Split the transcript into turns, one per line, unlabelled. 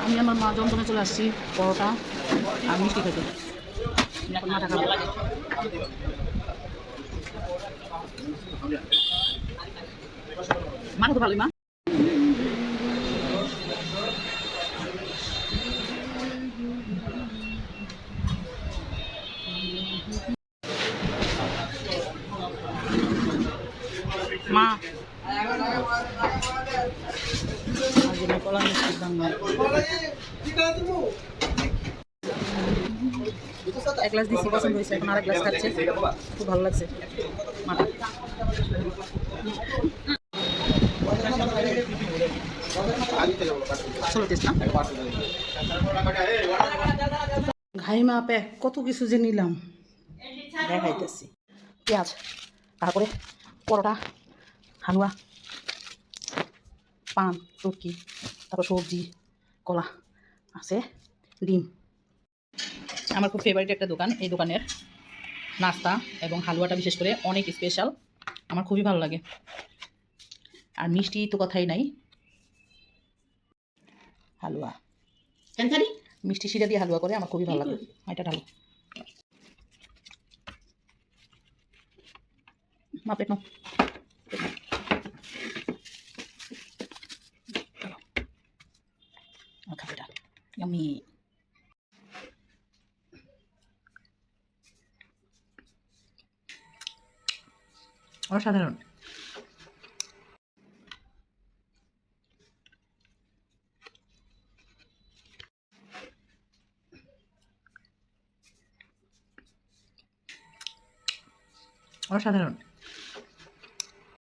আমি আমার মা জমজমে চলে আসছি পরোটা আর মিষ্টি খেতে। এখন মাথা খাবো। মাথা তো ভালোই মা। মা কলা মিষ্টির দাম এক গ্লাস দিচ্ছি, পছন্দ হয়েছে, এখন আরেক গ্লাস খাচ্ছে, খুব ভালো লাগছে মাটা। ঘাই মাপে কত কিছু যে নিলাম দেখাইতেছি। পেঁয়াজ, তারপরে পরোটা, হালুয়া, পান, চটকি, তারপর সবজি, কলা আছে, ডিম। আমার খুব ফেভারিট একটা দোকান, এই দোকানের নাস্তা এবং হালুয়াটা বিশেষ করে অনেক স্পেশাল, আমার খুবই ভালো লাগে। আর মিষ্টি তো কথাই নাই, হালুয়া মিষ্টি শিরা দিয়ে হালুয়া করে আমার খুবই ভালো লাগে। এটা ঢালো মা, প্লেট নাও। খাবো এটা, ইয়াম্মি। অসাধারণ। অসাধারণ।